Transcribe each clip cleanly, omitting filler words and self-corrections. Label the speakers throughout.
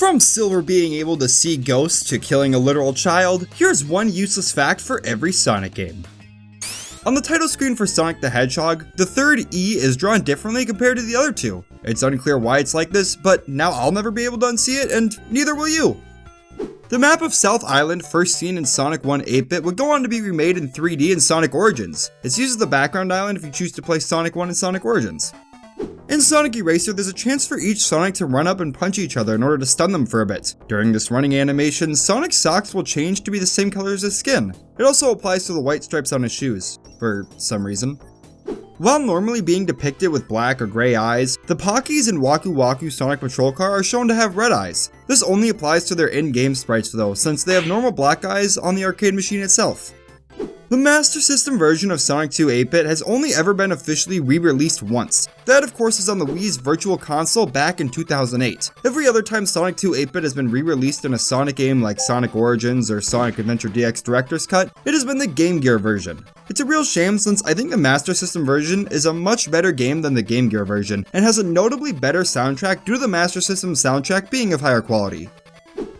Speaker 1: From Silver being able to see ghosts to killing a literal child, here's one useless fact for every Sonic game. On the title screen for Sonic the Hedgehog, the third E is drawn differently compared to the other two. It's unclear why it's like this, but now I'll never be able to unsee it, and neither will you. The map of South Island, first seen in Sonic 1 8-bit, would go on to be remade in 3D in Sonic Origins. It's used as the background island if you choose to play Sonic 1 and Sonic Origins. In Sonic Eraser, there's a chance for each Sonic to run up and punch each other in order to stun them for a bit. During this running animation, Sonic's socks will change to be the same color as his skin. It also applies to the white stripes on his shoes, for some reason. While normally being depicted with black or gray eyes, the Pockies in Waku Waku Sonic Patrol Car are shown to have red eyes. This only applies to their in-game sprites though, since they have normal black eyes on the arcade machine itself. The Master System version of Sonic 2 8-bit has only ever been officially re-released once. That of course is on the Wii's Virtual Console back in 2008. Every other time Sonic 2 8-bit has been re-released in a Sonic game like Sonic Origins or Sonic Adventure DX Director's Cut, it has been the Game Gear version. It's a real shame since I think the Master System version is a much better game than the Game Gear version, and has a notably better soundtrack due to the Master System soundtrack being of higher quality.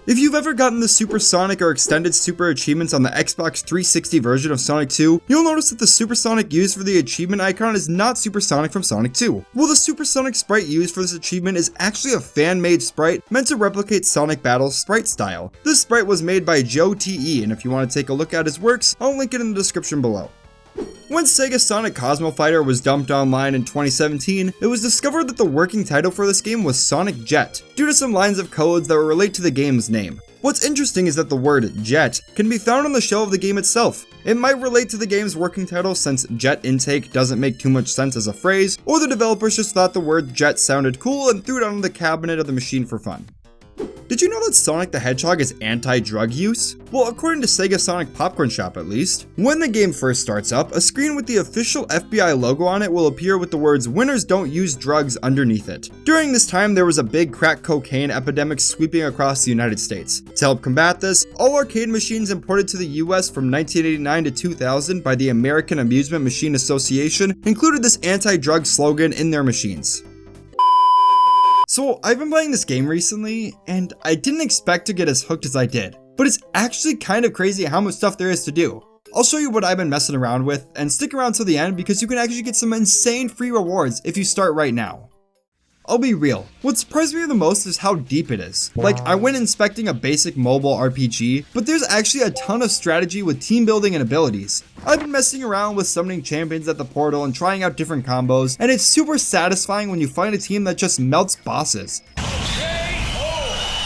Speaker 1: If you've ever gotten the Super Sonic or Extended Super achievements on the Xbox 360 version of Sonic 2, you'll notice that the Super Sonic used for the achievement icon is not Super Sonic from Sonic 2. Well, the Super Sonic sprite used for this achievement is actually a fan-made sprite meant to replicate Sonic Battle's sprite style. This sprite was made by Joe T.E., and if you want to take a look at his works, I'll link it in the description below. When SegaSonic Cosmo Fighter was dumped online in 2017, it was discovered that the working title for this game was Sonic Jet, due to some lines of codes that were relate to the game's name. What's interesting is that the word jet can be found on the shell of the game itself. It might relate to the game's working title since jet intake doesn't make too much sense as a phrase, or the developers just thought the word jet sounded cool and threw it on the cabinet of the machine for fun. Did you know that Sonic the Hedgehog is anti-drug use? Well, according to SegaSonic Popcorn Shop at least, when the game first starts up, a screen with the official FBI logo on it will appear with the words "Winners don't use drugs" underneath it. During this time, there was a big crack cocaine epidemic sweeping across the United States. To help combat this, all arcade machines imported to the US from 1989 to 2000 by the American Amusement Machine Association included this anti-drug slogan in their machines. So I've been playing this game recently, and I didn't expect to get as hooked as I did, but it's actually kind of crazy how much stuff there is to do. I'll show you what I've been messing around with, and stick around till the end because you can actually get some insane free rewards if you start right now. I'll be real, what surprised me the most is how deep it is. Like, I went inspecting a basic mobile RPG, but there's actually a ton of strategy with team building and abilities. I've been messing around with summoning champions at the portal and trying out different combos, and it's super satisfying when you find a team that just melts bosses.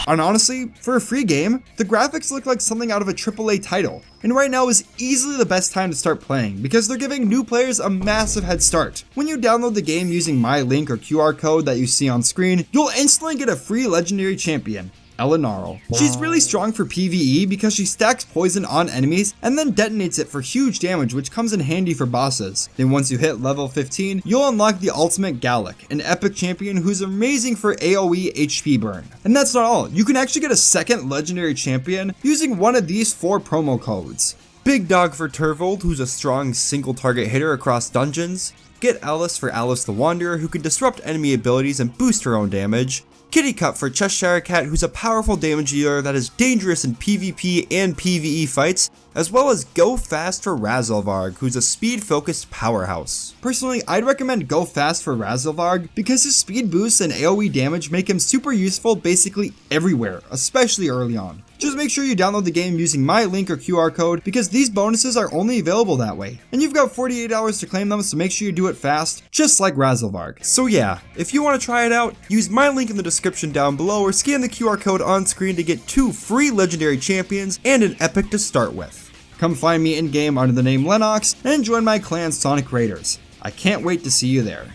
Speaker 1: And honestly, for a free game, the graphics look like something out of a AAA title, and right now is easily the best time to start playing because they're giving new players a massive head start. When you download the game using my link or QR code that you see on screen, you'll instantly get a free legendary champion, Elenaril. She's really strong for PvE because she stacks poison on enemies and then detonates it for huge damage, which comes in handy for bosses. Then once you hit level 15, you'll unlock the ultimate Galek, an epic champion who's amazing for AoE HP burn. And that's not all, you can actually get a second legendary champion using one of these 4 promo codes. BIGDAWG for Turvold, who's a strong single target hitter across dungeons. GETALICE for Alice the Wanderer, who can disrupt enemy abilities and boost her own damage. KITTYCUT for Cheshire Cat, who's a powerful damage dealer that is dangerous in PvP and PvE fights, as well as GOFAST for Razelvarg, who's a speed-focused powerhouse. Personally, I'd recommend GOFAST for Razelvarg because his speed boosts and AoE damage make him super useful basically everywhere, especially early on. Just make sure you download the game using my link or QR code because these bonuses are only available that way. And you've got 48 hours to claim them, so make sure you do it fast, just like Razelvarg. So yeah, if you want to try it out, use my link in the description down below or scan the QR code on screen to get 2 free legendary champions and an epic to start with. Come find me in-game under the name Lennox and join my clan Sonic Raiders. I can't wait to see you there.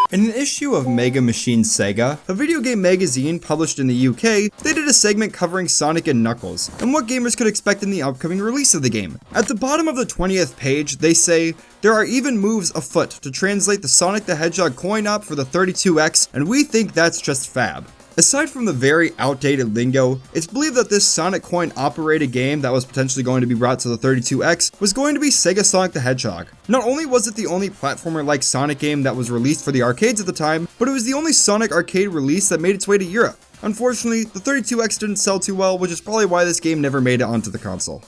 Speaker 1: In an issue of Mega Machine Sega, a video game magazine published in the UK, they did a segment covering Sonic and Knuckles, and what gamers could expect in the upcoming release of the game. At the bottom of the 20th page, they say, "There are even moves afoot to translate the Sonic the Hedgehog coin-op for the 32X, and we think that's just fab." Aside from the very outdated lingo, it's believed that this Sonic coin operated game that was potentially going to be brought to the 32X was going to be SegaSonic the Hedgehog. Not only was it the only platformer like Sonic game that was released for the arcades at the time, but it was the only Sonic arcade release that made its way to Europe. Unfortunately, the 32X didn't sell too well, which is probably why this game never made it onto the console.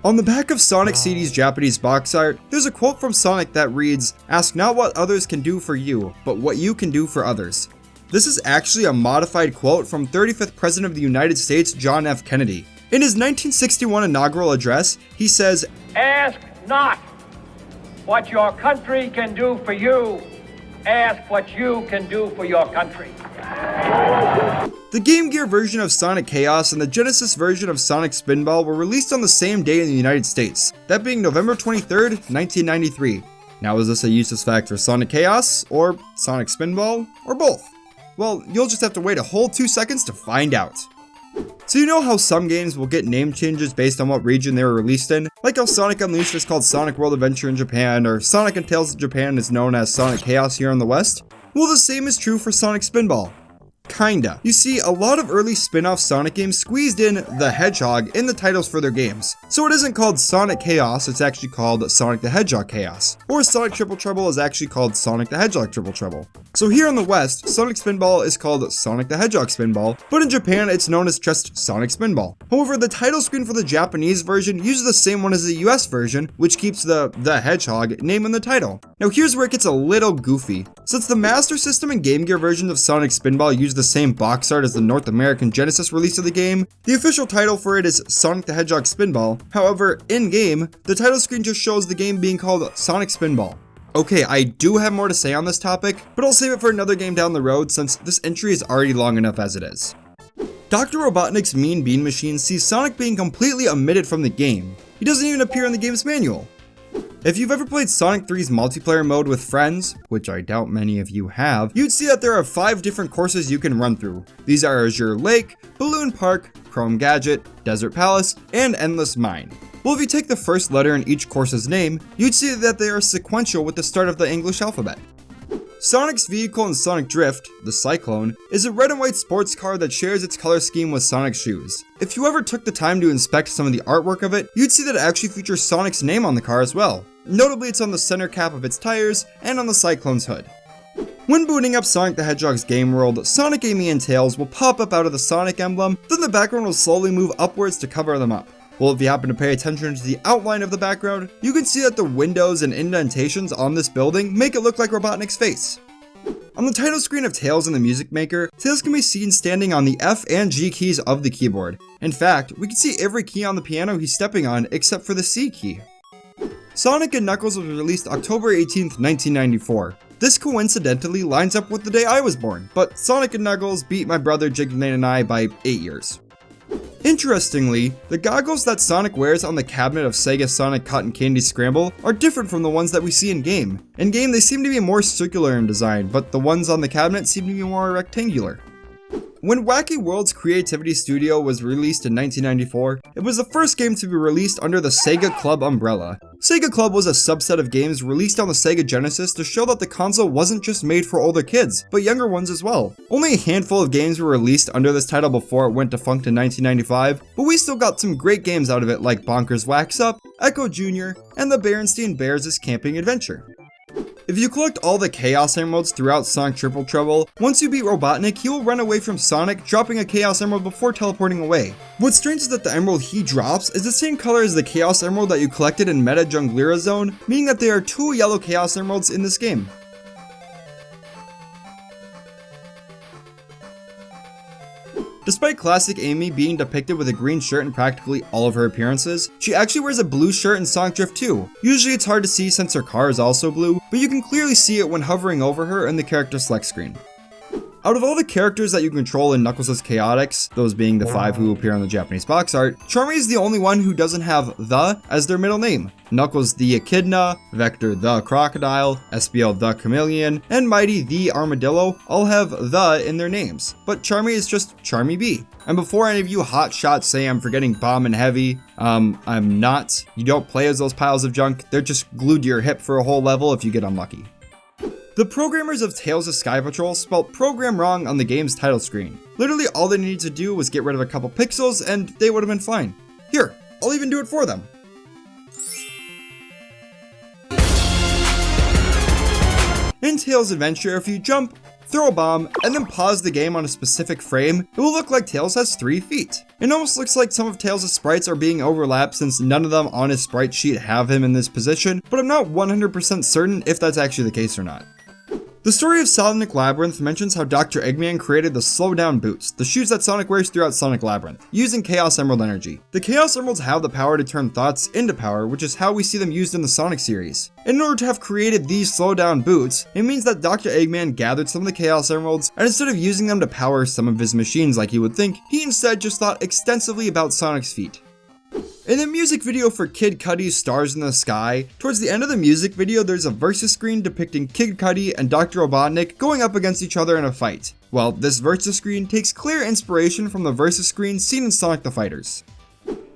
Speaker 1: On the back of Sonic CD's Japanese box art, there's a quote from Sonic that reads, "Ask not what others can do for you, but what you can do for others." This is actually a modified quote from 35th President of the United States, John F. Kennedy. In his 1961 inaugural address, he says,
Speaker 2: "Ask not what your country can do for you, ask what you can do for your country."
Speaker 1: The Game Gear version of Sonic Chaos and the Genesis version of Sonic Spinball were released on the same day in the United States, that being November 23rd, 1993. Now, is this a useless fact for Sonic Chaos, or Sonic Spinball, or both? Well, you'll just have to wait a whole 2 seconds to find out. So you know how some games will get name changes based on what region they were released in? Like how Sonic Unleashed is called Sonic World Adventure in Japan, or Sonic and Tails in Japan is known as Sonic Chaos here in the West? Well, the same is true for Sonic Spinball. Kinda. You see, a lot of early spin-off Sonic games squeezed in the Hedgehog in the titles for their games. So it isn't called Sonic Chaos, it's actually called Sonic the Hedgehog Chaos. Or Sonic Triple Trouble is actually called Sonic the Hedgehog Triple Trouble. So here in the West, Sonic Spinball is called Sonic the Hedgehog Spinball, but in Japan it's known as just Sonic Spinball. However, the title screen for the Japanese version uses the same one as the US version, which keeps the Hedgehog name in the title. Now here's where it gets a little goofy. Since the Master System and Game Gear versions of Sonic Spinball use the same box art as the North American Genesis release of the game, the official title for it is Sonic the Hedgehog Spinball. However, in-game, the title screen just shows the game being called Sonic Spinball. Okay, I do have more to say on this topic, but I'll save it for another game down the road since this entry is already long enough as it is. Dr. Robotnik's Mean Bean Machine sees Sonic being completely omitted from the game. He doesn't even appear in the game's manual. If you've ever played Sonic 3's multiplayer mode with friends, which I doubt many of you have, you'd see that there are 5 different courses you can run through. These are Azure Lake, Balloon Park, Chrome Gadget, Desert Palace, and Endless Mine. Well, if you take the first letter in each course's name, you'd see that they are sequential with the start of the English alphabet. Sonic's vehicle in Sonic Drift, the Cyclone, is a red and white sports car that shares its color scheme with Sonic's shoes. If you ever took the time to inspect some of the artwork of it, you'd see that it actually features Sonic's name on the car as well. Notably, it's on the center cap of its tires and on the Cyclone's hood. When booting up Sonic the Hedgehog's Gameworld, Sonic, Amy, and Tails will pop up out of the Sonic emblem, then the background will slowly move upwards to cover them up. Well, if you happen to pay attention to the outline of the background, you can see that the windows and indentations on this building make it look like Robotnik's face. On the title screen of Tails and the Music Maker, Tails can be seen standing on the F and G keys of the keyboard. In fact, we can see every key on the piano he's stepping on except for the C key. Sonic & Knuckles was released October 18th, 1994. This coincidentally lines up with the day I was born, but Sonic & Knuckles beat my brother Jigman and I by 8 years. Interestingly, the goggles that Sonic wears on the cabinet of SegaSonic Cotton Candy Scramble are different from the ones that we see in game. In game, they seem to be more circular in design, but the ones on the cabinet seem to be more rectangular. When Wacky World's Creativity Studio was released in 1994, it was the first game to be released under the Sega Club umbrella. Sega Club was a subset of games released on the Sega Genesis to show that the console wasn't just made for older kids, but younger ones as well. Only a handful of games were released under this title before it went defunct in 1995, but we still got some great games out of it like Bonkers Wax Up, Echo Jr., and the Berenstein Bears' Camping Adventure. If you collect all the Chaos Emeralds throughout Sonic Triple Trouble, once you beat Robotnik, he will run away from Sonic, dropping a Chaos Emerald before teleporting away. What's strange is that the emerald he drops is the same color as the Chaos Emerald that you collected in Meta Junglera Zone, meaning that there are 2 yellow Chaos Emeralds in this game. Despite classic Amy being depicted with a green shirt in practically all of her appearances, she actually wears a blue shirt in Sonic Drift 2. Usually it's hard to see since her car is also blue, but you can clearly see it when hovering over her in the character select screen. Out of all the characters that you control in Knuckles' Chaotix, those being the 5 who appear on the Japanese box art, Charmy is the only one who doesn't have the as their middle name. Knuckles the Echidna, Vector the Crocodile, SBL the Chameleon, and Mighty the Armadillo all have the in their names, but Charmy is just Charmy B. And before any of you hot shots say I'm forgetting Bomb and Heavy, I'm not. You don't play as those piles of junk, they're just glued to your hip for a whole level if you get unlucky. The programmers of Tales of Skypatrol spelled program wrong on the game's title screen. Literally all they needed to do was get rid of a couple pixels and they would have been fine. Here, I'll even do it for them. In Tails' Adventure, if you jump throw a bomb, and then pause the game on a specific frame, it will look like Tails has 3 feet. It almost looks like some of Tails' sprites are being overlapped since none of them on his sprite sheet have him in this position, but I'm not 100% certain if that's actually the case or not. The story of Sonic Labyrinth mentions how Dr. Eggman created the slowdown boots, the shoes that Sonic wears throughout Sonic Labyrinth, using Chaos Emerald energy. The Chaos Emeralds have the power to turn thoughts into power, which is how we see them used in the Sonic series. In order to have created these slowdown boots, it means that Dr. Eggman gathered some of the Chaos Emeralds, and instead of using them to power some of his machines like you would think, he instead just thought extensively about Sonic's feet. In the music video for Kid Cudi's Stars in the Sky, towards the end of the music video there's a versus screen depicting Kid Cudi and Dr. Robotnik going up against each other in a fight. Well, this versus screen takes clear inspiration from the versus screen seen in Sonic the Fighters.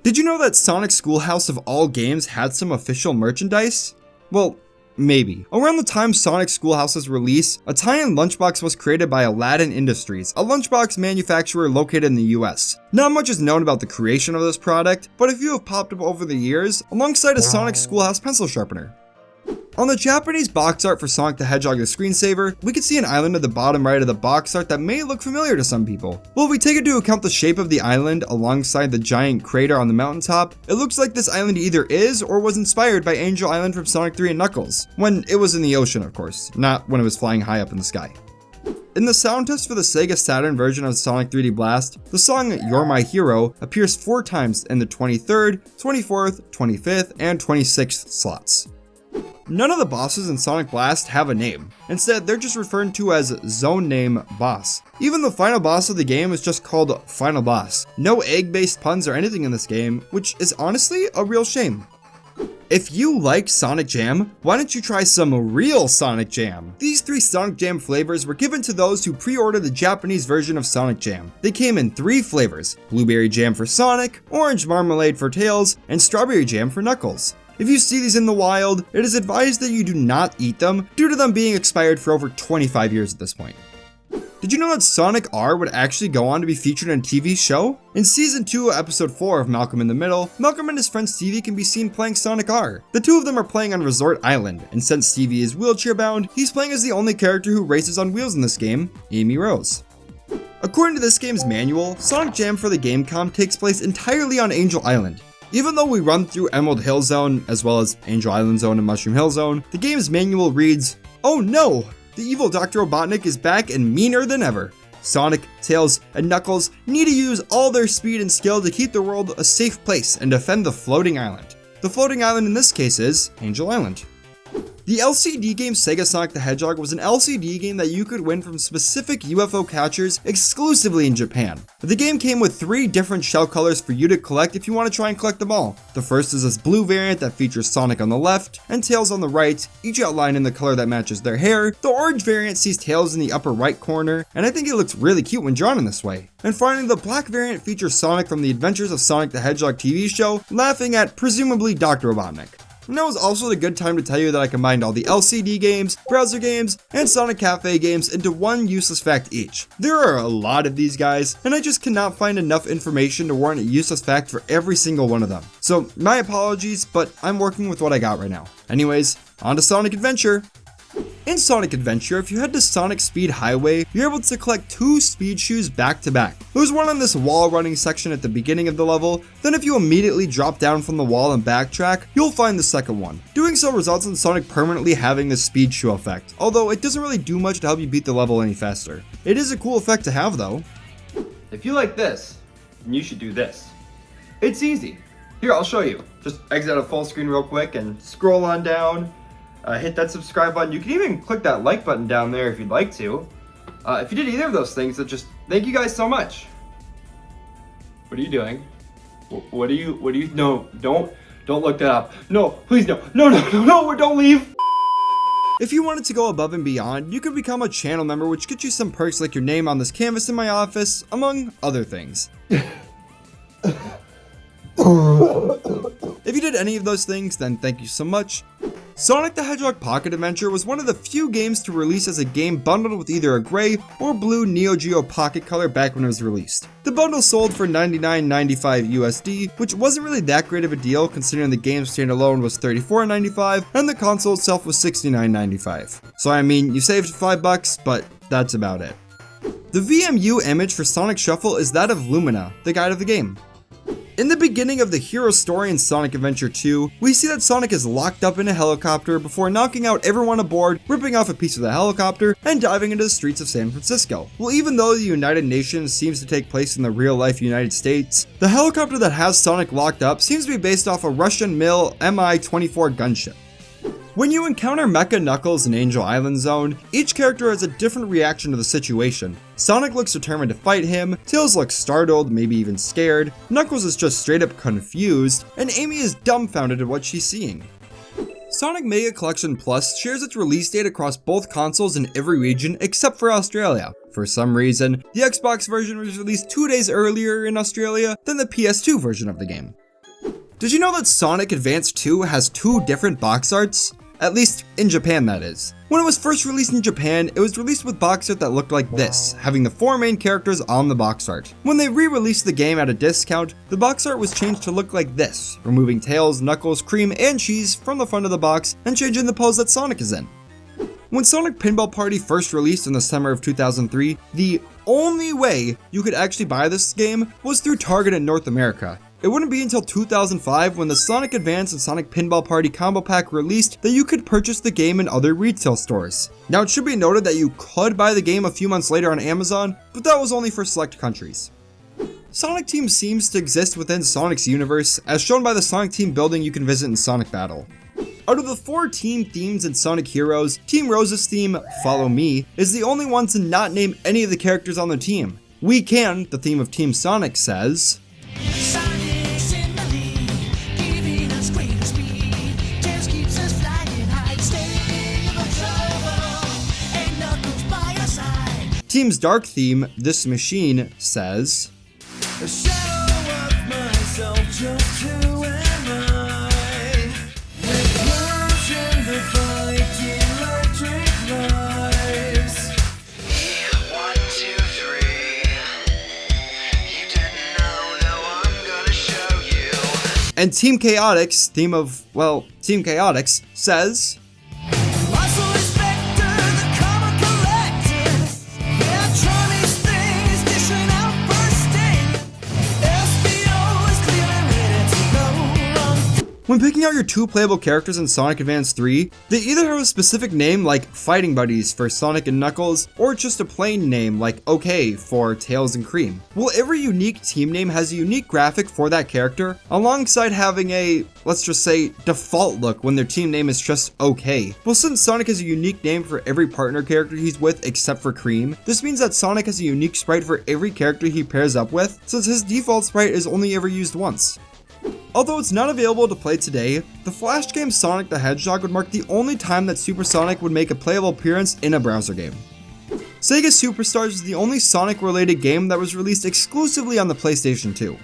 Speaker 1: Did you know that Sonic Schoolhouse of all games had some official merchandise? Well, maybe. Around the time Sonic Schoolhouse's release, a tie-in lunchbox was created by Aladdin Industries, a lunchbox manufacturer located in the US. Not much is known about the creation of this product, but a few have popped up over the years, alongside a Sonic Schoolhouse pencil sharpener. On the Japanese box art for Sonic the Hedgehog the Screensaver, we can see an island at the bottom right of the box art that may look familiar to some people. Well, if we take into account the shape of the island alongside the giant crater on the mountaintop, it looks like this island either is or was inspired by Angel Island from Sonic 3 and Knuckles, when it was in the ocean of course, not when it was flying high up in the sky. In the sound test for the Sega Saturn version of Sonic 3D Blast, the song You're My Hero appears 4 times in the 23rd, 24th, 25th, and 26th slots. None of the bosses in Sonic Blast have a name. Instead, they're just referred to as Zone Name Boss. Even the final boss of the game is just called Final Boss. No egg-based puns or anything in this game, which is honestly a real shame. If you like Sonic Jam, why don't you try some real Sonic Jam? These 3 Sonic Jam flavors were given to those who pre-ordered the Japanese version of Sonic Jam. They came in 3 flavors: Blueberry Jam for Sonic, Orange Marmalade for Tails, and Strawberry Jam for Knuckles. If you see these in the wild, it is advised that you do not eat them due to them being expired for over 25 years at this point. Did you know that Sonic R would actually go on to be featured in a TV show? In Season 2, Episode 4 of Malcolm in the Middle, Malcolm and his friend Stevie can be seen playing Sonic R. The 2 of them are playing on Resort Island, and since Stevie is wheelchair-bound, he's playing as the only character who races on wheels in this game, Amy Rose. According to this game's manual, Sonic Jam for the Gamecom takes place entirely on Angel Island. Even though we run through Emerald Hill Zone, as well as Angel Island Zone and Mushroom Hill Zone, the game's manual reads, "Oh no! The evil Dr. Robotnik is back and meaner than ever. Sonic, Tails, and Knuckles need to use all their speed and skill to keep the world a safe place and defend the floating island." The floating island in this case is Angel Island. The LCD game SegaSonic the Hedgehog was an LCD game that you could win from specific UFO catchers exclusively in Japan. The game came with 3 different shell colors for you to collect if you want to try and collect them all. The first is this blue variant that features Sonic on the left and Tails on the right, each outlined in the color that matches their hair. The orange variant sees Tails in the upper right corner, and I think it looks really cute when drawn in this way. And finally, the black variant features Sonic from the Adventures of Sonic the Hedgehog TV show, laughing at presumably Dr. Robotnik. Now is also the good time to tell you that I combined all the LCD games, browser games, and Sonic Cafe games into one useless fact each. There are a lot of these guys, and I just cannot find enough information to warrant a useless fact for every single one of them. So my apologies, but I'm working with what I got right now. Anyways, on to Sonic Adventure. In Sonic Adventure, if you head to Sonic Speed Highway, you're able to collect 2 speed shoes back to back. There's one on this wall running section at the beginning of the level, then if you immediately drop down from the wall and backtrack, you'll find the second one. Doing so results in Sonic permanently having the speed shoe effect, although it doesn't really do much to help you beat the level any faster. It is a cool effect to have though.
Speaker 3: If you like this, then you should do this. It's easy. Here, I'll show you. Just exit out of full screen real quick and scroll on down. Hit that subscribe button. You can even click that like button down there if you'd like to. If you did either of those things, then just thank you guys so much. What are you doing? What are you, no, don't look that up. No, please no, don't leave.
Speaker 1: If you wanted to go above and beyond, you could become a channel member, which gets you some perks like your name on this canvas in my office, among other things. If you did any of those things, then thank you so much. Sonic the Hedgehog Pocket Adventure was one of the few games to release as a game bundled with either a gray or blue Neo Geo Pocket color back when it was released. The bundle sold for $99.95 USD, which wasn't really that great of a deal considering the game standalone was $34.95 and the console itself was $69.95. So I mean, you saved $5, but that's about it. The VMU image for Sonic Shuffle is that of Lumina, the guide of the game. In the beginning of the hero story in Sonic Adventure 2, we see that Sonic is locked up in a helicopter before knocking out everyone aboard, ripping off a piece of the helicopter, and diving into the streets of San Francisco. Well, even though the United Nations seems to take place in the real-life United States, the helicopter that has Sonic locked up seems to be based off a Russian MiL Mi-24 gunship. When you encounter Mecha Knuckles in Angel Island Zone, each character has a different reaction to the situation. Sonic looks determined to fight him, Tails looks startled, maybe even scared, Knuckles is just straight up confused, and Amy is dumbfounded at what she's seeing. Sonic Mega Collection Plus shares its release date across both consoles in every region except for Australia. For some reason, the Xbox version was released 2 days earlier in Australia than the PS2 version of the game. Did you know that Sonic Advance 2 has 2 different box arts? At least in Japan, that is. When it was first released in Japan, it was released with box art that looked like this, having the 4 main characters on the box art. When they re-released the game at a discount, the box art was changed to look like this, removing Tails, Knuckles, Cream, and Cheese from the front of the box and changing the pose that Sonic is in. When Sonic Pinball Party first released in the summer of 2003, the only way you could actually buy this game was through Target in North America. It wouldn't be until 2005 when the Sonic Advance and Sonic Pinball Party combo pack released that you could purchase the game in other retail stores. Now it should be noted that you could buy the game a few months later on Amazon, but that was only for select countries. Sonic Team seems to exist within Sonic's universe, as shown by the Sonic Team building you can visit in Sonic Battle. Out of the 4 team themes in Sonic Heroes, Team Rose's theme, Follow Me, is the only one to not name any of the characters on the team. We Can, the theme of Team Sonic, says, Team's Dark theme, This Machine, says,
Speaker 4: A shadow of myself, just who am I? With words in the fight, electric lives. 1, 2, 3. You didn't know, now I'm gonna show you.
Speaker 1: And Team Chaotix, theme of, well, Team Chaotix, says, when picking out your 2 playable characters in Sonic Advance 3, they either have a specific name like Fighting Buddies for Sonic and Knuckles, or just a plain name like OK for Tails and Cream. Well, every unique team name has a unique graphic for that character, alongside having a, let's just say, default look when their team name is just OK. Well, since Sonic has a unique name for every partner character he's with except for Cream, this means that Sonic has a unique sprite for every character he pairs up with, since his default sprite is only ever used once. Although it's not available to play today, the Flash game Sonic the Hedgehog would mark the only time that Super Sonic would make a playable appearance in a browser game. Sega Superstars is the only Sonic-related game that was released exclusively on the PlayStation 2.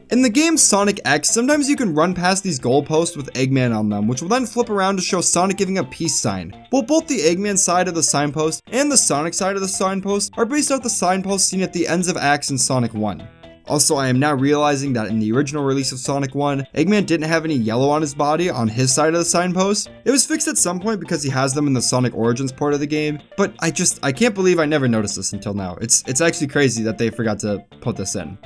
Speaker 1: In the game Sonic X, sometimes you can run past these goalposts with Eggman on them, which will then flip around to show Sonic giving a peace sign. Well, both the Eggman side of the signpost and the Sonic side of the signpost are based off the signposts seen at the ends of acts in Sonic 1. Also, I am now realizing that in the original release of Sonic 1, Eggman didn't have any yellow on his body on his side of the signpost. It was fixed at some point because he has them in the Sonic Origins part of the game, but I can't believe I never noticed this until now. It's actually crazy that they forgot to put this in.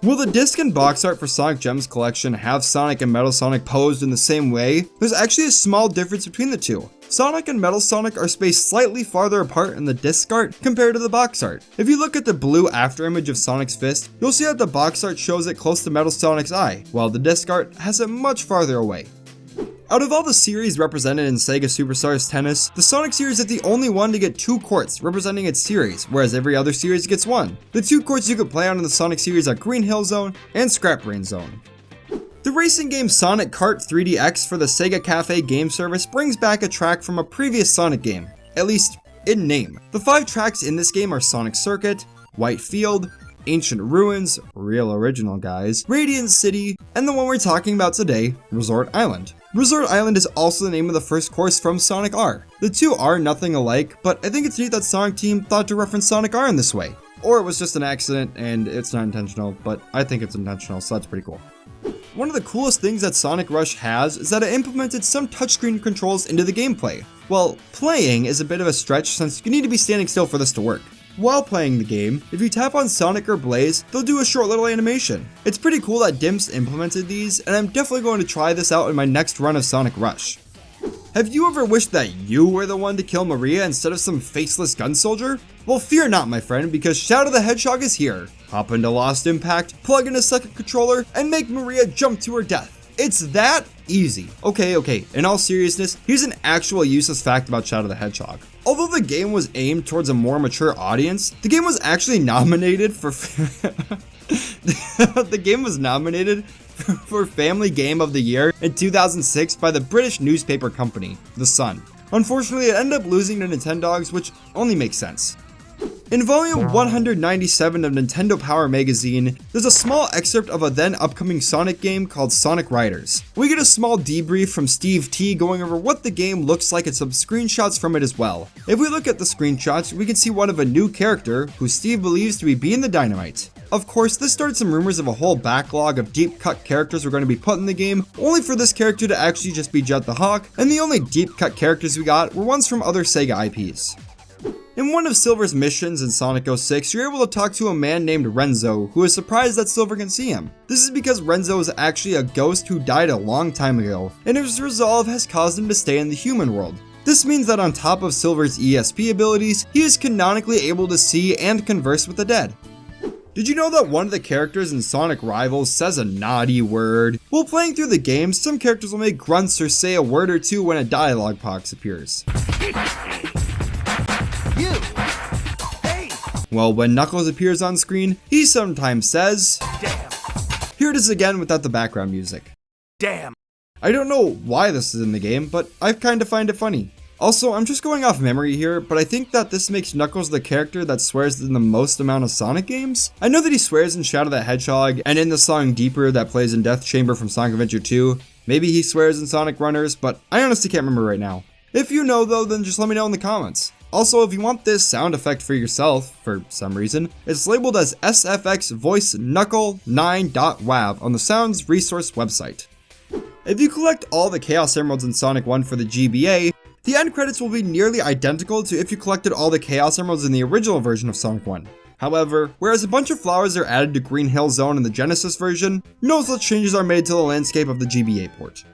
Speaker 1: Will the disc and box art for Sonic Gems collection have Sonic and Metal Sonic posed in the same way? There's actually a small difference between the two. Sonic and Metal Sonic are spaced slightly farther apart in the disc art compared to the box art. If you look at the blue after image of Sonic's fist, you'll see that the box art shows it close to Metal Sonic's eye, while the disc art has it much farther away. Out of all the series represented in Sega Superstars Tennis, the Sonic series is the only one to get 2 courts representing its series, whereas every other series gets 1. The 2 courts you could play on in the Sonic series are Green Hill Zone and Scrap Brain Zone. The racing game Sonic Kart 3DX for the Sega Cafe game service brings back a track from a previous Sonic game, at least in name. The 5 tracks in this game are Sonic Circuit, White Field, Ancient Ruins, real original guys, Radiant City, and the one we're talking about today, Resort Island. Resort Island is also the name of the first course from Sonic R. The 2 are nothing alike, but I think it's neat that Sonic Team thought to reference Sonic R in this way. Or it was just an accident and it's not intentional, but I think it's intentional, so that's pretty cool. One of the coolest things that Sonic Rush has is that it implemented some touchscreen controls into the gameplay. Well, playing is a bit of a stretch since you need to be standing still for this to work. While playing the game, if you tap on Sonic or Blaze, they'll do a short little animation. It's pretty cool that Dimps implemented these, and I'm definitely going to try this out in my next run of Sonic Rush. Have you ever wished that you were the one to kill Maria instead of some faceless gun soldier? Well, fear not, my friend, because Shadow the Hedgehog is here. Hop into Lost Impact, plug in a second controller, and make Maria jump to her death. It's that easy. Okay, in all seriousness, here's an actual useless fact about Shadow the Hedgehog. Although the game was aimed towards a more mature audience, the game was actually nominated for for Family Game of the Year in 2006 by the British newspaper company, The Sun. Unfortunately, it ended up losing to Nintendogs, which only makes sense. In volume 197 of Nintendo Power magazine, there's a small excerpt of a then upcoming Sonic game called Sonic Riders. We get a small debrief from Steve T going over what the game looks like and some screenshots from it as well. If we look at the screenshots, we can see one of a new character who Steve believes to be Bean the Dynamite. Of course, this started some rumors of a whole backlog of deep cut characters were going to be put in the game, only for this character to actually just be Jet the Hawk, and the only deep cut characters we got were ones from other Sega IPs. In one of Silver's missions in Sonic 06, you're able to talk to a man named Renzo, who is surprised that Silver can see him. This is because Renzo is actually a ghost who died a long time ago, and his resolve has caused him to stay in the human world. This means that on top of Silver's ESP abilities, he is canonically able to see and converse with the dead. Did you know that one of the characters in Sonic Rivals says a naughty word? While playing through the game, some characters will make grunts or say a word or two when a dialogue box appears. Well, when Knuckles appears on screen, he sometimes says, "Damn." Here it is again without the background music. Damn. I don't know why this is in the game, but I kinda find it funny. Also, I'm just going off memory here, but I think that this makes Knuckles the character that swears in the most amount of Sonic games. I know that he swears in Shadow the Hedgehog, and in the song Deeper that plays in Death Chamber from Sonic Adventure 2. Maybe he swears in Sonic Runners, but I honestly can't remember right now. If you know though, then just let me know in the comments. Also, if you want this sound effect for yourself, for some reason, it's labeled as SFX Voice Knuckle 9.wav on the Sounds Resource website. If you collect all the Chaos Emeralds in Sonic 1 for the GBA, the end credits will be nearly identical to if you collected all the Chaos Emeralds in the original version of Sonic 1. However, whereas a bunch of flowers are added to Green Hill Zone in the Genesis version, no such changes are made to the landscape of the GBA port.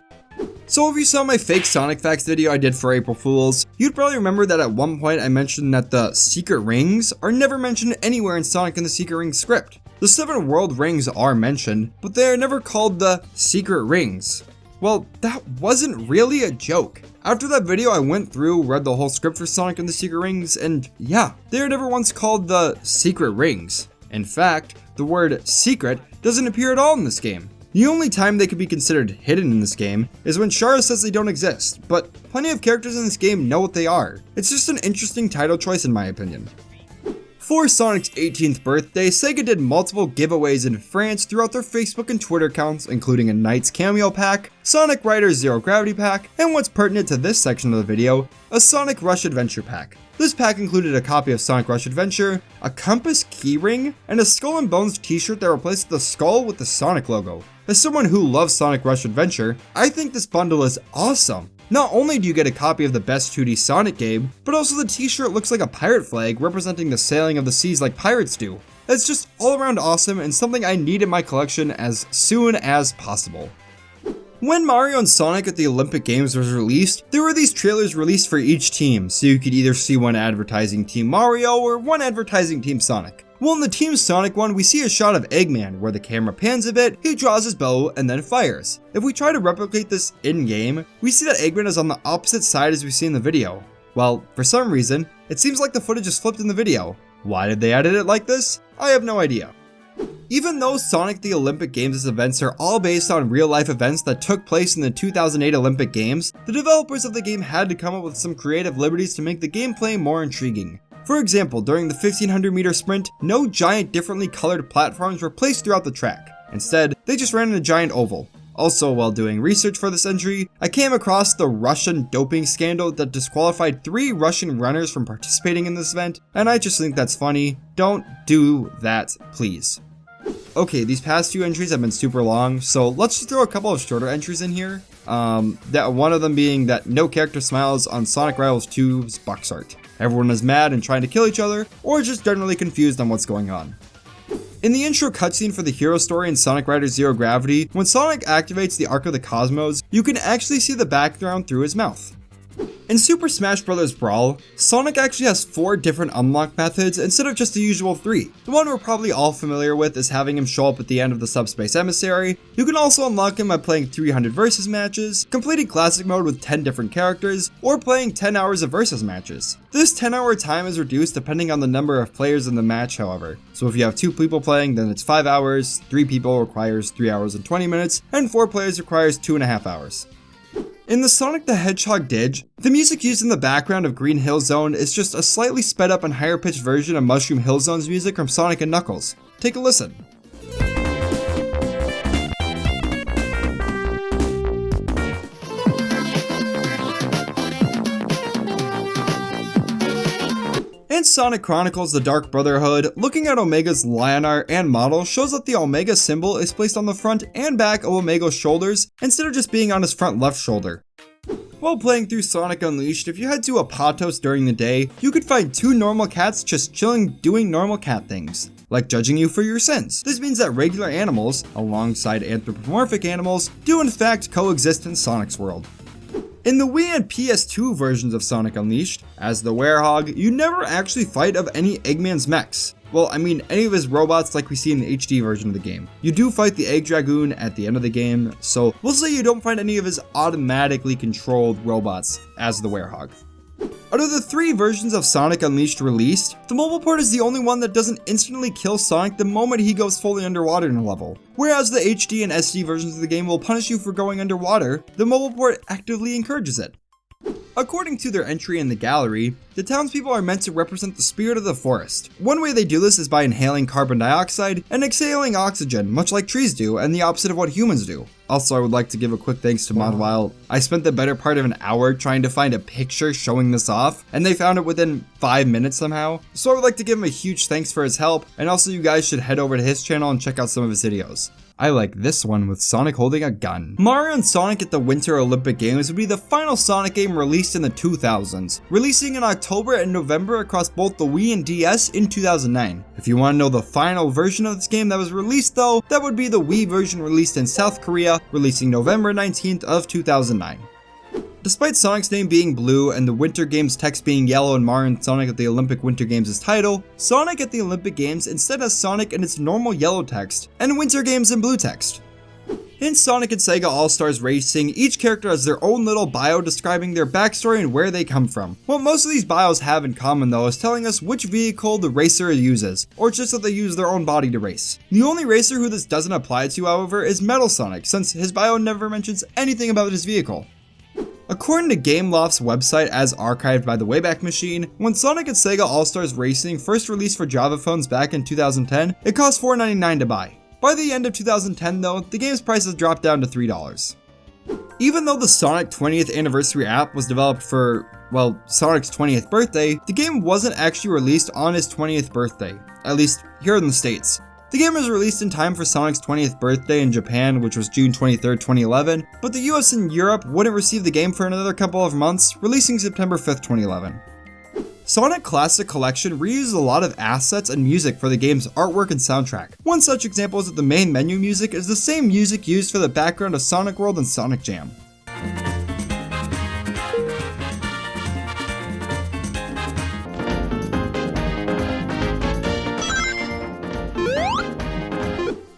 Speaker 1: So if you saw my fake Sonic Facts video I did for April Fools, you'd probably remember that at one point I mentioned that the secret rings are never mentioned anywhere in Sonic and the Secret Rings script. The 7 world rings are mentioned, but they are never called the secret rings. Well, that wasn't really a joke. After that video I went through, read the whole script for Sonic and the Secret Rings, and yeah, they are never once called the secret rings. In fact, the word secret doesn't appear at all in this game. The only time they could be considered hidden in this game is when Shara says they don't exist, but plenty of characters in this game know what they are. It's just an interesting title choice in my opinion. For Sonic's 18th birthday, Sega did multiple giveaways in France throughout their Facebook and Twitter accounts, including a Knights Cameo Pack, Sonic Riders Zero Gravity Pack, and what's pertinent to this section of the video, a Sonic Rush Adventure Pack. This pack included a copy of Sonic Rush Adventure, a Compass keyring, and a Skull and Bones t-shirt that replaced the skull with the Sonic logo. As someone who loves Sonic Rush Adventure, I think this bundle is awesome. Not only do you get a copy of the best 2D Sonic game, but also the t-shirt looks like a pirate flag representing the sailing of the seas like pirates do. It's just all around awesome and something I need in my collection as soon as possible. When Mario and Sonic at the Olympic Games was released, there were these trailers released for each team, so you could either see one advertising Team Mario or one advertising Team Sonic. Well, in the Team Sonic one, we see a shot of Eggman where the camera pans a bit, he draws his bow, and then fires. If we try to replicate this in-game, we see that Eggman is on the opposite side as we see in the video. Well, for some reason, it seems like the footage is flipped in the video. Why did they edit it like this? I have no idea. Even though Sonic the Olympic Games' events are all based on real-life events that took place in the 2008 Olympic Games, the developers of the game had to come up with some creative liberties to make the gameplay more intriguing. For example, during the 1500-meter sprint, no giant differently colored platforms were placed throughout the track. Instead, they just ran in a giant oval. Also, while doing research for this entry, I came across the Russian doping scandal that disqualified 3 Russian runners from participating in this event, and I just think that's funny. Don't do that, please. Okay, these past 2 entries have been super long, so let's just throw a couple of shorter entries in here. That one of them being that no character smiles on Sonic Rivals 2's box art. Everyone is mad and trying to kill each other, or just generally confused on what's going on. In the intro cutscene for the hero story in Sonic Riders Zero Gravity, when Sonic activates the Arc of the Cosmos, you can actually see the background through his mouth. In Super Smash Bros. Brawl, Sonic actually has 4 different unlock methods instead of just the usual 3. The one we're probably all familiar with is having him show up at the end of the Subspace Emissary. You can also unlock him by playing 300 versus matches, completing Classic Mode with 10 different characters, or playing 10 hours of versus matches. This 10-hour time is reduced depending on the number of players in the match, however. So if you have 2 people playing, then it's 5 hours, 3 people requires 3 hours and 20 minutes, and 4 players requires 2.5 hours. In the Sonic the Hedgehog Didj, the music used in the background of Green Hill Zone is just a slightly sped up and higher pitched version of Mushroom Hill Zone's music from Sonic & Knuckles. Take a listen. In Sonic Chronicles The Dark Brotherhood, looking at Omega's line art and model shows that the Omega symbol is placed on the front and back of Omega's shoulders instead of just being on his front left shoulder. While playing through Sonic Unleashed, if you head to a Patos during the day, you could find 2 normal cats just chilling doing normal cat things, like judging you for your sins. This means that regular animals, alongside anthropomorphic animals, do in fact coexist in Sonic's world. In the Wii and PS2 versions of Sonic Unleashed, as the Werehog, you never actually fight of any Eggman's mechs. Well, I mean any of his robots like we see in the HD version of the game. You do fight the Egg Dragoon at the end of the game, so we'll say you don't find any of his automatically controlled robots as the Werehog. Out of the 3 versions of Sonic Unleashed released, the mobile port is the only one that doesn't instantly kill Sonic the moment he goes fully underwater in a level. Whereas the HD and SD versions of the game will punish you for going underwater, the mobile port actively encourages it. According to their entry in the gallery, the townspeople are meant to represent the spirit of the forest. One way they do this is by inhaling carbon dioxide and exhaling oxygen, much like trees do, and the opposite of what humans do. Also, I would like to give a quick thanks to Modwile. I spent the better part of an hour trying to find a picture showing this off, and they found it within 5 minutes somehow. So I would like to give him a huge thanks for his help, and also you guys should head over to his channel and check out some of his videos. I like this one with Sonic holding a gun. Mario and Sonic at the Winter Olympic Games would be the final Sonic game released in the 2000s, releasing in October and November across both the Wii and DS in 2009. If you want to know the final version of this game that was released though, that would be the Wii version released in South Korea, releasing November 19th of 2009. Despite Sonic's name being blue and the Winter Games text being yellow and Mario and Sonic at the Olympic Winter Games' title, Sonic at the Olympic Games instead has Sonic in its normal yellow text and Winter Games in blue text. In Sonic and Sega All-Stars Racing, each character has their own little bio describing their backstory and where they come from. What most of these bios have in common though is telling us which vehicle the racer uses, or just that they use their own body to race. The only racer who this doesn't apply to, however, is Metal Sonic, since his bio never mentions anything about his vehicle. According to Gameloft's website as archived by the Wayback Machine, when Sonic and Sega All-Stars Racing first released for Java phones back in 2010, it cost $4.99 to buy. By the end of 2010 though, the game's prices dropped down to $3. Even though the Sonic 20th Anniversary app was developed for, well, Sonic's 20th birthday, the game wasn't actually released on his 20th birthday, at least here in the States. The game was released in time for Sonic's 20th birthday in Japan, which was June 23rd, 2011, but the US and Europe wouldn't receive the game for another couple of months, releasing September 5th, 2011. Sonic Classic Collection reuses a lot of assets and music for the game's artwork and soundtrack. One such example is that the main menu music is the same music used for the background of Sonic World and Sonic Jam.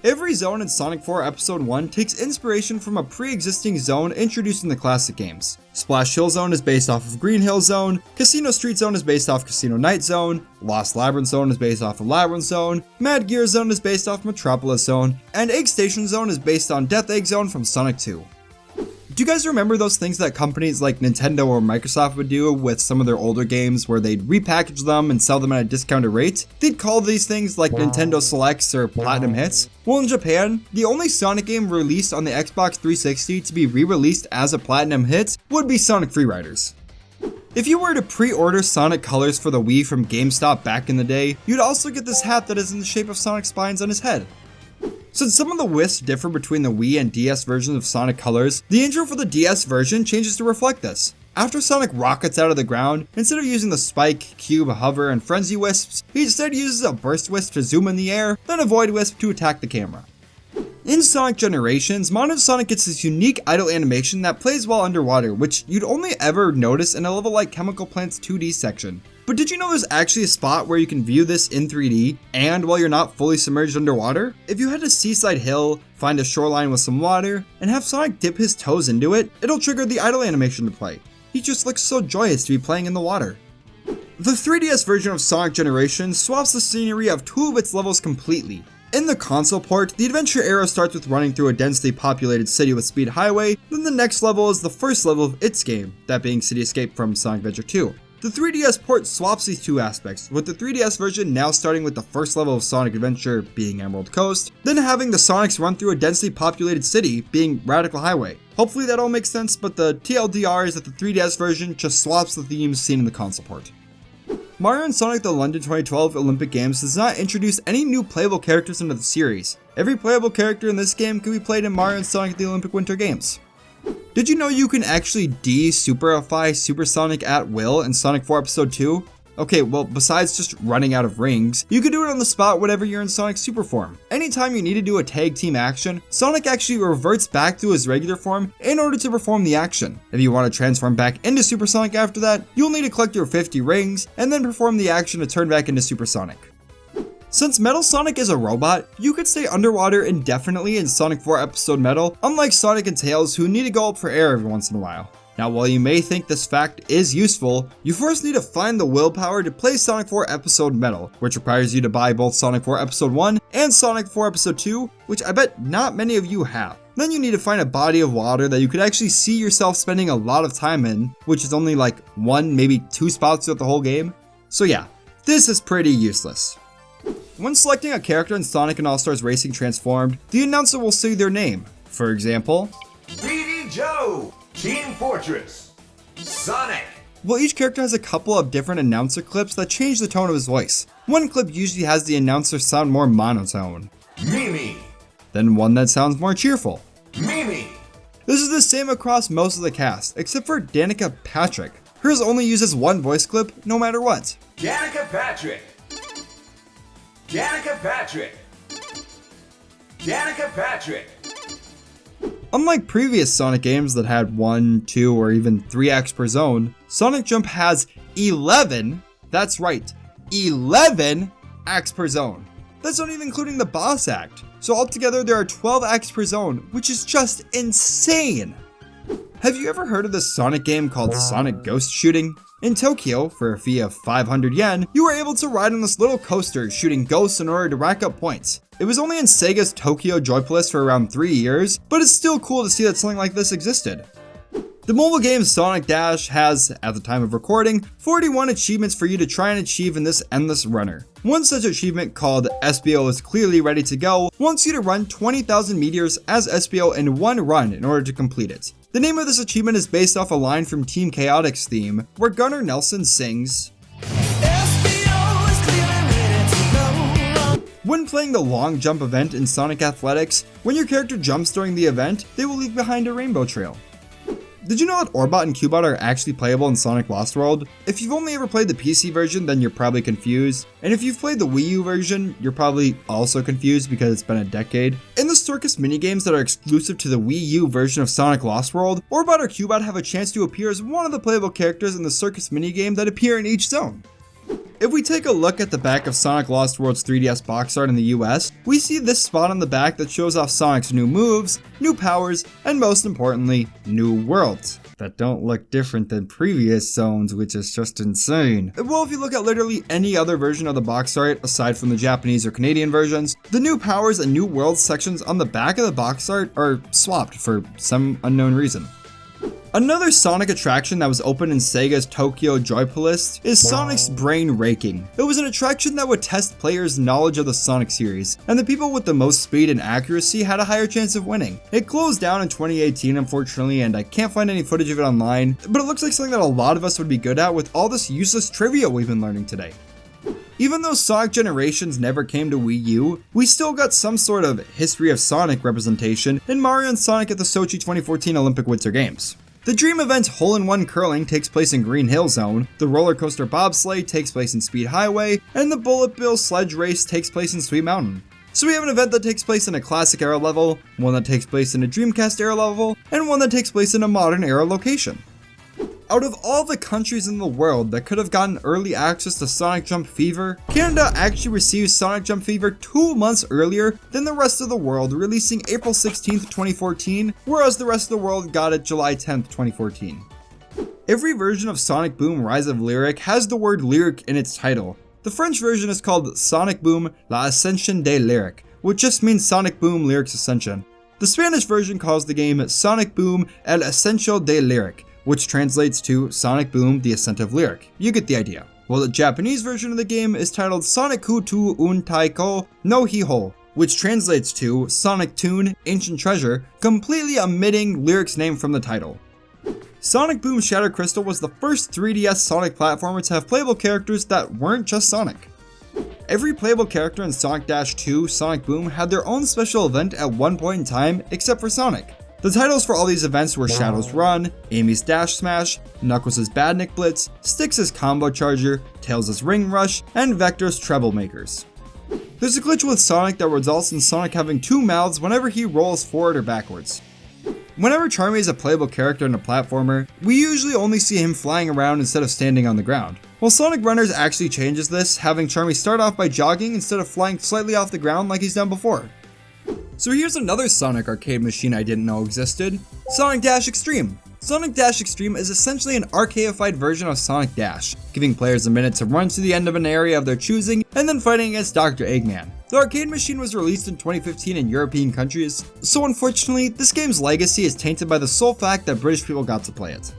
Speaker 1: Every zone in Sonic 4 Episode 1 takes inspiration from a pre-existing zone introduced in the classic games. Splash Hill Zone is based off of Green Hill Zone, Casino Street Zone is based off Casino Night Zone, Lost Labyrinth Zone is based off of Labyrinth Zone, Mad Gear Zone is based off Metropolis Zone, and Egg Station Zone is based on Death Egg Zone from Sonic 2. Do you guys remember those things that companies like Nintendo or Microsoft would do with some of their older games where they'd repackage them and sell them at a discounted rate? They'd call these things like Nintendo Selects or Platinum Hits. Well, in Japan, the only Sonic game released on the Xbox 360 to be re-released as a Platinum Hit would be Sonic Freeriders. If you were to pre-order Sonic Colors for the Wii from GameStop back in the day, you'd also get this hat that is in the shape of Sonic's spines on his head. Since some of the wisps differ between the Wii and DS versions of Sonic Colors, the intro for the DS version changes to reflect this. After Sonic rockets out of the ground, instead of using the spike, cube, hover, and frenzy wisps, he instead uses a burst wisp to zoom in the air, then a void wisp to attack the camera. In Sonic Generations, Modern Sonic gets this unique idle animation that plays while underwater, which you'd only ever notice in a level like Chemical Plant's 2D section. But did you know there's actually a spot where you can view this in 3D and while you're not fully submerged underwater? If you head to Seaside Hill, find a shoreline with some water, and have Sonic dip his toes into it, it'll trigger the idle animation to play. He just looks so joyous to be playing in the water. The 3DS version of Sonic Generations swaps the scenery of 2 of its levels completely. In the console port, the adventure era starts with running through a densely populated city with Speed Highway, then the next level is the first level of its game, that being City Escape from Sonic Adventure 2. The 3DS port swaps these two aspects, with the 3DS version now starting with the first level of Sonic Adventure being Emerald Coast, then having the Sonics run through a densely populated city being Radical Highway. Hopefully that all makes sense, but the TLDR is that the 3DS version just swaps the themes seen in the console port. Mario and Sonic the London 2012 Olympic Games does not introduce any new playable characters into the series. Every playable character in this game can be played in Mario and Sonic the Olympic Winter Games. Did you know you can actually de-superify Super Sonic at will in Sonic 4 Episode 2? Okay, well, besides just running out of rings, you can do it on the spot whenever you're in Sonic Super form. Anytime you need to do a tag team action, Sonic actually reverts back to his regular form in order to perform the action. If you want to transform back into Super Sonic after that, you'll need to collect your 50 rings and then perform the action to turn back into Super Sonic. Since Metal Sonic is a robot, you could stay underwater indefinitely in Sonic 4 Episode Metal, unlike Sonic and Tails who need to go up for air every once in a while. Now, while you may think this fact is useful, you first need to find the willpower to play Sonic 4 Episode Metal, which requires you to buy both Sonic 4 Episode 1 and Sonic 4 Episode 2, which I bet not many of you have. Then you need to find a body of water that you could actually see yourself spending a lot of time in, which is only like 1, maybe 2 spots throughout the whole game. So yeah, this is pretty useless. When selecting a character in Sonic and All-Stars Racing Transformed, the announcer will say their name. For example,
Speaker 5: Speedy Joe, Team Fortress, Sonic.
Speaker 1: Well, each character has a couple of different announcer clips that change the tone of his voice. One clip usually has the announcer sound more monotone,
Speaker 5: Mimi,
Speaker 1: then one that sounds more cheerful.
Speaker 5: Mimi,
Speaker 1: This is the same across most of the cast, except for Danica Patrick. Hers only uses one voice clip no matter what.
Speaker 5: Danica Patrick, Danica Patrick, Danica Patrick.
Speaker 1: Unlike previous Sonic games that had 1, 2, or even 3 acts per zone, Sonic Jump has 11, that's right, 11 acts per zone. That's not even including the boss act. So altogether there are 12 acts per zone, which is just insane. Have you ever heard of this Sonic game called Sonic Ghost Shooting? In Tokyo, for a fee of 500 yen, you were able to ride on this little coaster shooting ghosts in order to rack up points. It was only in Sega's Tokyo Joypolis for around 3 years, but it's still cool to see that something like this existed. The mobile game Sonic Dash has, at the time of recording, 41 achievements for you to try and achieve in this endless runner. One such achievement, called SBO is clearly ready to go, wants you to run 20,000 meteors as SBO in one run in order to complete it. The name of this achievement is based off a line from Team Chaotix theme, where Gunnar Nelson sings, when playing the long jump event in Sonic Athletics, when your character jumps during the event, they will leave behind a rainbow trail. Did you know that Orbot and Cubot are actually playable in Sonic Lost World? If you've only ever played the PC version, then you're probably confused. And if you've played the Wii U version, you're probably also confused because it's been a decade. In the circus minigames that are exclusive to the Wii U version of Sonic Lost World, Orbot or Cubot have a chance to appear as one of the playable characters in the circus minigame that appear in each zone. If we take a look at the back of Sonic Lost World's 3DS box art in the US, we see this spot on the back that shows off Sonic's new moves, new powers, and most importantly, new worlds that don't look different than previous zones, which is just insane. Well, if you look at literally any other version of the box art, aside from the Japanese or Canadian versions, the new powers and new worlds sections on the back of the box art are swapped for some unknown reason. Another Sonic attraction that was open in Sega's Tokyo Joypolis is Sonic's Brain Raking. It was an attraction that would test players' knowledge of the Sonic series, and the people with the most speed and accuracy had a higher chance of winning. It closed down in 2018 unfortunately, and I can't find any footage of it online, but it looks like something that a lot of us would be good at with all this useless trivia we've been learning today. Even though Sonic Generations never came to Wii U, we still got some sort of history of Sonic representation in Mario and Sonic at the Sochi 2014 Olympic Winter Games. The Dream event Hole-in-One Curling takes place in Green Hill Zone, the Roller Coaster Bobsleigh takes place in Speed Highway, and the Bullet Bill Sledge Race takes place in Sweet Mountain. So we have an event that takes place in a classic era level, one that takes place in a Dreamcast era level, and one that takes place in a modern era location. Out of all the countries in the world that could have gotten early access to Sonic Jump Fever, Canada actually received Sonic Jump Fever 2 months earlier than the rest of the world, releasing April 16th, 2014, whereas the rest of the world got it July 10th, 2014. Every version of Sonic Boom Rise of Lyric has the word lyric in its title. The French version is called Sonic Boom La Ascension de Lyric, which just means Sonic Boom Lyric's Ascension. The Spanish version calls the game Sonic Boom El Ascenso de Lyric, which translates to Sonic Boom The Ascent of Lyric. You get the idea. While the Japanese version of the game is titled Sonic Kutu Un Taiko no Hiho, which translates to Sonic Tune Ancient Treasure, completely omitting Lyric's name from the title. Sonic Boom Shadow Crystal was the first 3DS Sonic platformer to have playable characters that weren't just Sonic. Every playable character in Sonic Dash 2 Sonic Boom had their own special event at one point in time, except for Sonic. The titles for all these events were Shadow's Run, Amy's Dash Smash, Knuckles' Badnik Blitz, Styx' Combo Charger, Tails' Ring Rush, and Vector's Treble Makers. There's a glitch with Sonic that results in Sonic having 2 mouths whenever he rolls forward or backwards. Whenever Charmy is a playable character in a platformer, we usually only see him flying around instead of standing on the ground. While Sonic Runners actually changes this, having Charmy start off by jogging instead of flying slightly off the ground like he's done before. So here's another Sonic arcade machine I didn't know existed, Sonic Dash Extreme. Sonic Dash Extreme is essentially an arcadeified version of Sonic Dash, giving players a minute to run to the end of an area of their choosing and then fighting against Dr. Eggman. The arcade machine was released in 2015 in European countries, so unfortunately, this game's legacy is tainted by the sole fact that British people got to play it.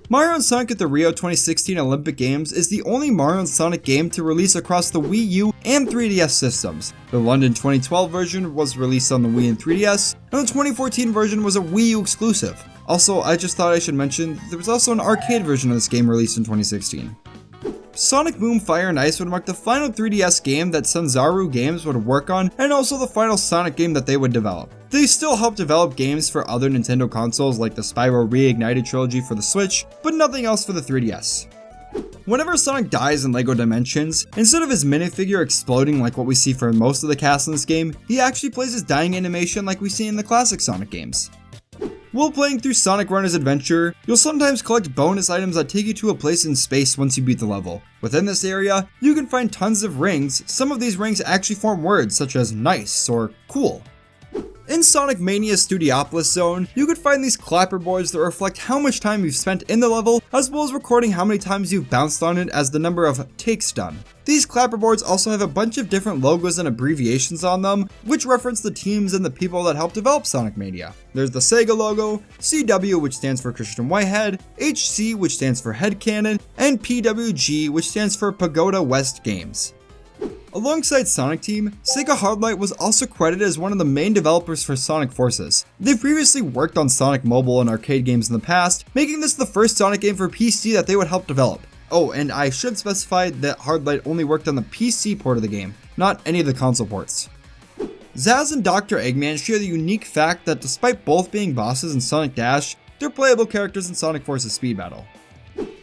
Speaker 1: Mario and Sonic at the Rio 2016 Olympic Games is the only Mario and Sonic game to release across the Wii U and 3DS systems. The London 2012 version was released on the Wii and 3DS, and the 2014 version was a Wii U exclusive. Also, I just thought I should mention there was also an arcade version of this game released in 2016. Sonic Boom Fire and Ice would mark the final 3DS game that Sanzaru Games would work on, and also the final Sonic game that they would develop. They still helped develop games for other Nintendo consoles like the Spyro Reignited trilogy for the Switch, but nothing else for the 3DS. Whenever Sonic dies in LEGO Dimensions, instead of his minifigure exploding like what we see for most of the cast in this game, he actually plays his dying animation like we see in the classic Sonic games. While playing through Sonic Runner's adventure, you'll sometimes collect bonus items that take you to a place in space once you beat the level. Within this area, you can find tons of rings. Some of these rings actually form words such as nice or cool. In Sonic Mania's Studiopolis zone, you could find these clapper boards that reflect how much time you've spent in the level, as well as recording how many times you've bounced on it as the number of takes done. These clapper boards also have a bunch of different logos and abbreviations on them, which reference the teams and the people that helped develop Sonic Mania. There's the Sega logo, CW, which stands for Christian Whitehead, HC, which stands for Headcanon, and PWG, which stands for Pagoda West Games. Alongside Sonic Team, Sega Hardlight was also credited as one of the main developers for Sonic Forces. They've previously worked on Sonic Mobile and arcade games in the past, making this the first Sonic game for PC that they would help develop. Oh, and I should specify that Hardlight only worked on the PC port of the game, not any of the console ports. Zaz and Dr. Eggman share the unique fact that despite both being bosses in Sonic Dash, they're playable characters in Sonic Forces Speed Battle.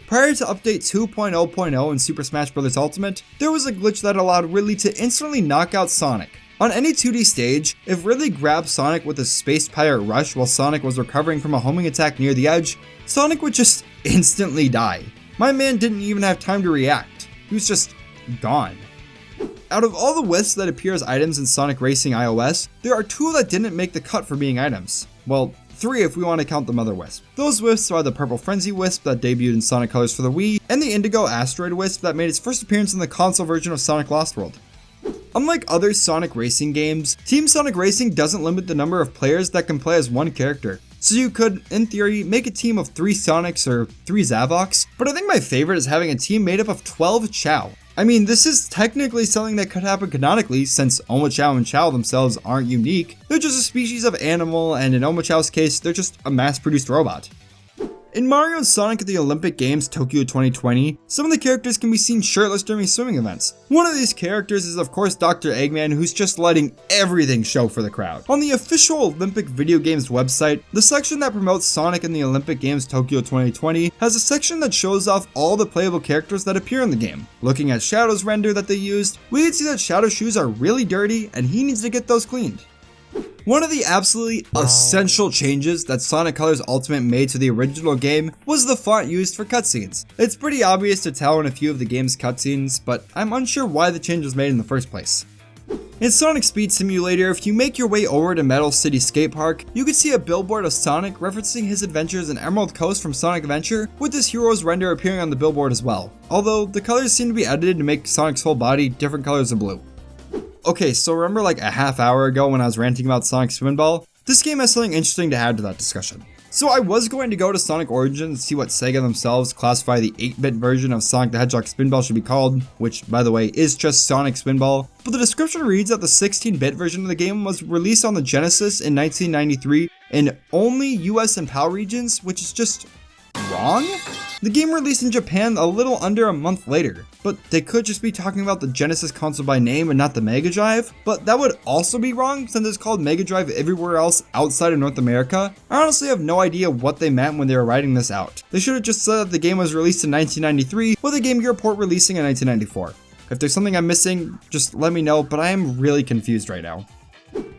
Speaker 1: Prior to update 2.0.0 in Super Smash Bros. Ultimate, there was a glitch that allowed Ridley to instantly knock out Sonic. On any 2D stage, if Ridley grabbed Sonic with a Space Pirate Rush while Sonic was recovering from a homing attack near the edge, Sonic would just instantly die. My man didn't even have time to react. He was just gone. Out of all the wisps that appear as items in Sonic Racing iOS, there are 2 that didn't make the cut for being items. Well, 3 if we want to count the Mother Wisp. Those wisps are the Purple Frenzy Wisp that debuted in Sonic Colors for the Wii, and the Indigo Asteroid Wisp that made its first appearance in the console version of Sonic Lost World. Unlike other Sonic Racing games, Team Sonic Racing doesn't limit the number of players that can play as one character. So you could, in theory, make a team of 3 Sonics or 3 Zavoks, but I think my favorite is having a team made up of 12 Chao. I mean, this is technically something that could happen canonically, since Omochao and Chao themselves aren't unique. They're just a species of animal, and in Omochao's case, they're just a mass-produced robot. In Mario and Sonic at the Olympic Games Tokyo 2020, some of the characters can be seen shirtless during swimming events. One of these characters is of course Dr. Eggman, who's just letting everything show for the crowd. On the official Olympic video games website, the section that promotes Sonic and the Olympic Games Tokyo 2020 has a section that shows off all the playable characters that appear in the game. Looking at Shadow's render that they used, we can see that Shadow's shoes are really dirty and he needs to get those cleaned. One of the absolutely essential changes that Sonic Colors Ultimate made to the original game was the font used for cutscenes. It's pretty obvious to tell in a few of the game's cutscenes, but I'm unsure why the change was made in the first place. In Sonic Speed Simulator, if you make your way over to Metal City Skate Park, you can see a billboard of Sonic referencing his adventures in Emerald Coast from Sonic Adventure, with his hero's render appearing on the billboard as well, although the colors seem to be edited to make Sonic's whole body different colors of blue. Okay, so remember like a half hour ago when I was ranting about Sonic Spinball? This game has something interesting to add to that discussion. So I was going to go to Sonic Origins and see what Sega themselves classify the 8-bit version of Sonic the Hedgehog Spinball should be called, which by the way is just Sonic Spinball, but the description reads that the 16-bit version of the game was released on the Genesis in 1993 in only US and PAL regions, which is just wrong? The game released in Japan a little under a month later, but they could just be talking about the Genesis console by name and not the Mega Drive, but that would also be wrong since it's called Mega Drive everywhere else outside of North America. I honestly have no idea what they meant when they were writing this out. They should have just said that the game was released in 1993 with a Game Gear port releasing in 1994. If there's something I'm missing, just let me know, but I am really confused right now.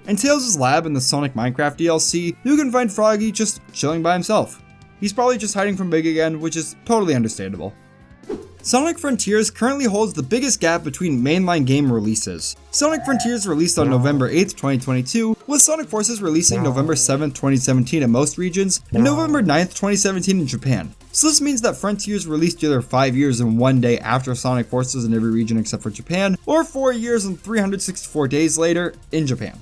Speaker 1: In Tails' lab in the Sonic Minecraft DLC, you can find Froggy just chilling by himself. He's probably just hiding from Big again, which is totally understandable. Sonic Frontiers currently holds the biggest gap between mainline game releases. Sonic Frontiers released on November 8th, 2022, with Sonic Forces releasing November 7th, 2017 in most regions, and November 9th, 2017 in Japan. So this means that Frontiers released either 5 years and 1 day after Sonic Forces in every region except for Japan, or 4 years and 364 days later in Japan.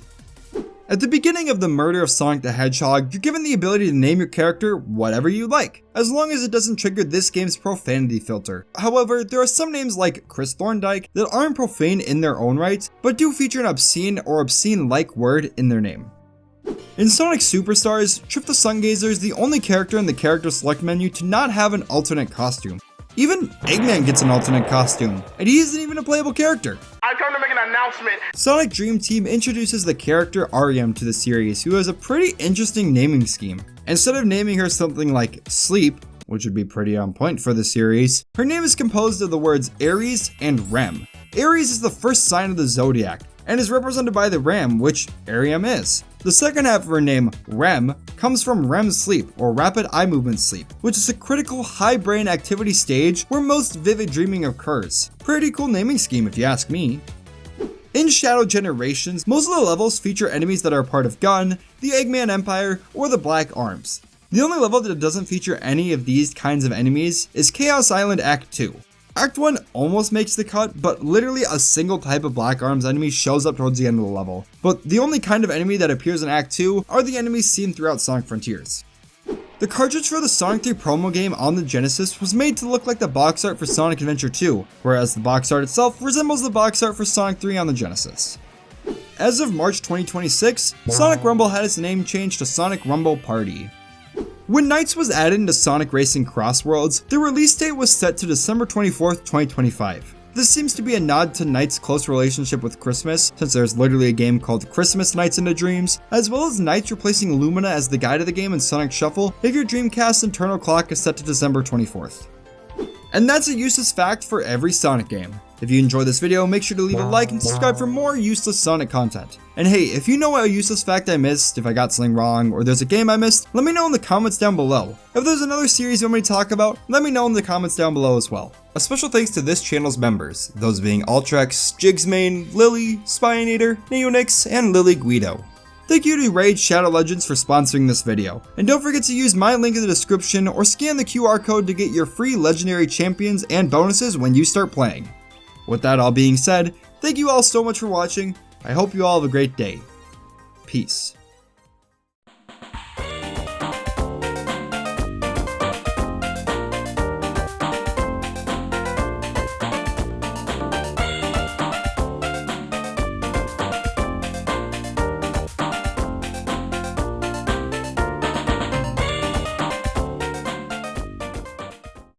Speaker 1: At the beginning of the murder of Sonic the Hedgehog, you're given the ability to name your character whatever you like, as long as it doesn't trigger this game's profanity filter. However, there are some names like Chris Thorndike that aren't profane in their own right, but do feature an obscene or obscene-like word in their name. In Sonic Superstars, Trip the Sungazer is the only character in the character select menu to not have an alternate costume. Even Eggman gets an alternate costume, and he isn't even a playable character.
Speaker 6: I come to make an announcement.
Speaker 1: Sonic Dream Team introduces the character Ariam to the series, who has a pretty interesting naming scheme. Instead of naming her something like Sleep, which would be pretty on point for the series, her name is composed of the words Aries and Rem. Aries is the first sign of the zodiac, and is represented by the ram, which Ariam is. The second half of her name, Rem, comes from REM sleep, or rapid eye movement sleep, which is a critical high brain activity stage where most vivid dreaming occurs. Pretty cool naming scheme if you ask me. In Shadow Generations, most of the levels feature enemies that are part of Gun, the Eggman Empire, or the Black Arms. The only level that doesn't feature any of these kinds of enemies is Chaos Island Act 2. Act 1 almost makes the cut, but literally a single type of Black Arms enemy shows up towards the end of the level. But the only kind of enemy that appears in Act 2 are the enemies seen throughout Sonic Frontiers. The cartridge for the Sonic 3 promo game on the Genesis was made to look like the box art for Sonic Adventure 2, whereas the box art itself resembles the box art for Sonic 3 on the Genesis. As of March 2026, Sonic Rumble had its name changed to Sonic Rumble Party. When Knights was added into Sonic Racing Crossworlds, the release date was set to December 24th, 2025. This seems to be a nod to Knights' close relationship with Christmas, since there's literally a game called Christmas Nights into Dreams, as well as Knights replacing Lumina as the guide of the game in Sonic Shuffle if your Dreamcast's internal clock is set to December 24th. And that's a useless fact for every Sonic game. If you enjoyed this video, make sure to leave a like and subscribe for more useless Sonic content. And hey, if you know a useless fact I missed, if I got something wrong, or there's a game I missed, let me know in the comments down below. If there's another series you want me to talk about, let me know in the comments down below as well. A special thanks to this channel's members, those being Ultrex, Jigsmane, Lily, Spyinator, Neonix, and Lily Guido. Thank you to Raid Shadow Legends for sponsoring this video, and don't forget to use my link in the description or scan the QR code to get your free legendary champions and bonuses when you start playing. With that all being said, thank you all so much for watching. I hope you all have a great day. Peace.